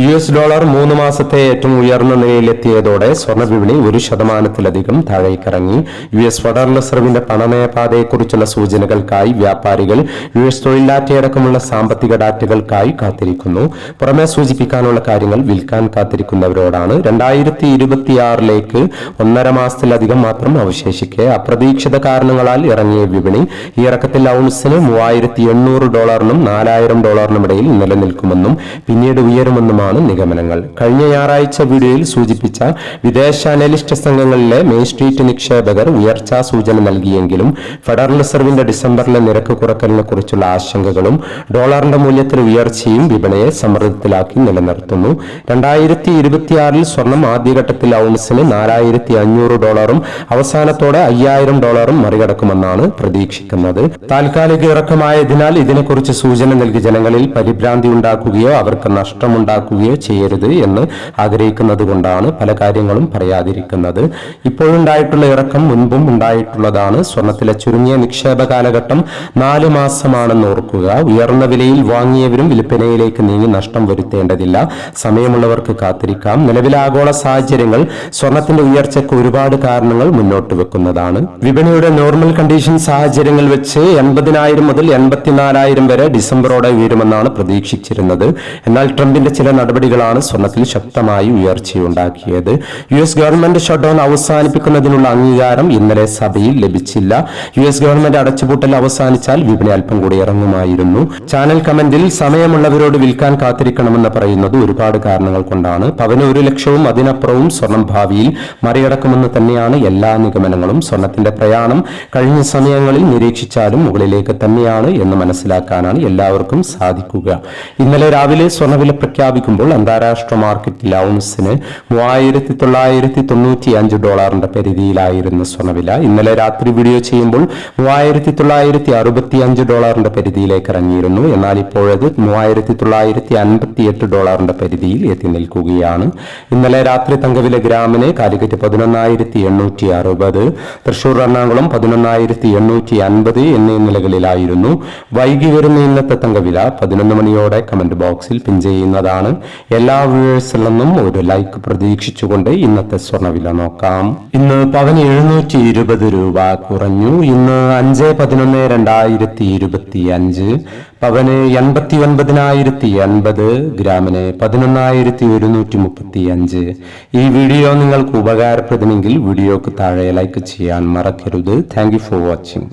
US dollar 3 മാസത്തെ ഏറ്റവും ഉയർന്ന നിലയിലെത്തിയതോടെ സ്വർണ്ണ വിപണി 1% താഴേക്കിറങ്ങി. US ഫെഡറൽ റിസർവിന്റെ പണനയപാതയെക്കുറിച്ചുള്ള സൂചനകൾക്കായി വ്യാപാരികൾ US തൊഴിലാറ്റയടക്കമുള്ള സാമ്പത്തിക ഡാറ്റകൾക്കായി കാത്തിരിക്കുന്നു. പുറമെ സൂചിപ്പിക്കാനുള്ള കാര്യങ്ങൾ വിൽക്കാൻ കാത്തിരിക്കുന്നവരോടാണ്. 2026ലേക്ക് 1.5 മാസത്തിലധികം മാത്രം അവശേഷിക്കെ അപ്രതീക്ഷിത കാരണങ്ങളാൽ ഇറങ്ങിയ വിപണി ഈ ഇറക്കത്തിൽ ഔൺസിന് $3,800 $4,000 ഇടയിൽ നിലനിൽക്കുമെന്നും പിന്നീട് ഉയരുമെന്നും നിഗമനങ്ങൾ. കഴിഞ്ഞ ഞായറാഴ്ച വീഡിയോയിൽ സൂചിപ്പിച്ച വിദേശ അനലിസ്റ്റ് സംഘങ്ങളിലെ മെയിൻ സ്ട്രീറ്റ് നിക്ഷേപകർ ഉയർച്ചാ സൂചന നൽകിയെങ്കിലും ഫെഡറൽ റിസർവിന്റെ ഡിസംബറിലെ നിരക്ക് കുറക്കലിനെ കുറിച്ചുള്ള ആശങ്കകളും ഡോളറിന്റെ മൂല്യത്തിൽ ഉയർച്ചയും വിപണിയെ സമ്മർദ്ദത്തിലാക്കി നിലനിർത്തുന്നു. 2026 സ്വർണം ആദ്യഘട്ടത്തിൽ ഔൺസിന് $4,500 അവസാനത്തോടെ $5,000 മറികടക്കുമെന്നാണ് പ്രതീക്ഷിക്കുന്നത്. താൽക്കാലിക ഇറക്കമായതിനാൽ ഇതിനെക്കുറിച്ച് സൂചന നൽകി ജനങ്ങളിൽ പരിഭ്രാന്തി ഉണ്ടാക്കുകയോ അവർക്ക് നഷ്ടമുണ്ടാക്കുകയോ ചെയ്യരുത് എന്ന് ആഗ്രഹിക്കുന്നത് കൊണ്ടാണ് പല കാര്യങ്ങളും പറയാതിരിക്കുന്നത്. ഇപ്പോഴുണ്ടായിട്ടുള്ള ഇറക്കം മുൻപും ഉണ്ടായിട്ടുള്ളതാണ്. സ്വർണത്തിലെ ചുരുങ്ങിയ നിക്ഷേപ കാലഘട്ടം 4 മാസമാണെന്ന് ഓർക്കുക. ഉയർന്ന വിലയിൽ വാങ്ങിയവരും വിൽപ്പനയിലേക്ക് നീങ്ങി നഷ്ടം വരുത്തേണ്ടതില്ല. സമയമുള്ളവർക്ക് കാത്തിരിക്കാം. നിലവിലെ ആഗോള സാഹചര്യങ്ങൾ സ്വർണത്തിന്റെ ഉയർച്ചയ്ക്ക് ഒരുപാട് കാരണങ്ങൾ മുന്നോട്ട് വെക്കുന്നതാണ്. വിപണിയുടെ നോർമൽ കണ്ടീഷൻ സാഹചര്യങ്ങൾ വെച്ച് 80,000 മുതൽ 84,000 വരെ ഡിസംബറോടെ ഉയരുമെന്നാണ് പ്രതീക്ഷിച്ചിരുന്നത്. എന്നാൽ ട്രംപിന്റെ ചില നടപടികളാണ് സ്വർണത്തിൽ ശക്തമായി ഉയർച്ചയുണ്ടാക്കിയത്. US ഗവൺമെന്റ് ഷട്ട്ഡൌൺ അവസാനിപ്പിക്കുന്നതിനുള്ള അംഗീകാരം ഇന്നലെ സഭയിൽ ലഭിച്ചില്ല. US ഗവൺമെന്റ് അടച്ചുപൂട്ടൽ അവസാനിച്ചാൽ വിപണി അല്പം കൂടി ഇറങ്ങുമായിരുന്നു. ചാനൽ കമന്റിൽ സമയമുള്ളവരോട് വിൽക്കാൻ കാത്തിരിക്കണമെന്ന് പറയുന്നത് ഒരുപാട് കാരണങ്ങൾ കൊണ്ടാണ്. പവന് 1,00,000-ഉം അതിനപ്പുറവും സ്വർണം ഭാവിയിൽ മറികടക്കുമെന്ന് തന്നെയാണ് എല്ലാ നിഗമനങ്ങളും. സ്വർണത്തിന്റെ പ്രയാണം കഴിഞ്ഞ സമയങ്ങളിൽ നിരീക്ഷിച്ചാലും മുകളിലേക്ക് തന്നെയാണ് എന്ന് മനസ്സിലാക്കാനാണ് എല്ലാവർക്കും സാധിക്കുക. ഇന്നലെ രാവിലെ സ്വർണ്ണവില പ്രഖ്യാപിക്കുമ്പോൾ അന്താരാഷ്ട്ര മാർക്കറ്റിൽ ഔൺസിന് $3,995 പരിധിയിലായിരുന്നു സ്വർണ്ണവില. ഇന്നലെ രാത്രി വീഡിയോ ചെയ്യുമ്പോൾ $3,965 പരിധിയിലേക്ക് ഇറങ്ങിയിരുന്നു. എന്നാൽ ഇപ്പോഴത് $3,958 പരിധിയിൽ എത്തി നിൽക്കുകയാണ്. ഇന്നലെ രാത്രി തങ്കവില ഗ്രാമിന് കാലിക്കറ്റ് 11,860, തൃശൂർ എറണാകുളം 11,850 എന്നീ നിലകളിലായിരുന്നു. വൈകി വരുന്ന ഇന്നത്തെ തങ്കവില 11 മണിയോടെ കമന്റ് ബോക്സിൽ പിൻ ചെയ്യുന്നതാണ്. എല്ലാ വ്യൂവേഴ്സിൽ നിന്നും ഒരു ലൈക്ക് പ്രതീക്ഷിച്ചുകൊണ്ട് ഇന്നത്തെ സ്വർണ്ണവില നോക്കാം. ഇന്ന് പവന് 720 രൂപ കുറഞ്ഞു. ഇന്ന് 5/11/2025 പവന് 89,080, ഗ്രാമിന് 11,135. ഈ വീഡിയോ നിങ്ങൾക്ക് ഉപകാരപ്രദമെങ്കിൽ വീഡിയോക്ക് താഴെ ലൈക്ക് ചെയ്യാൻ മറക്കരുത്. Thank you for watching.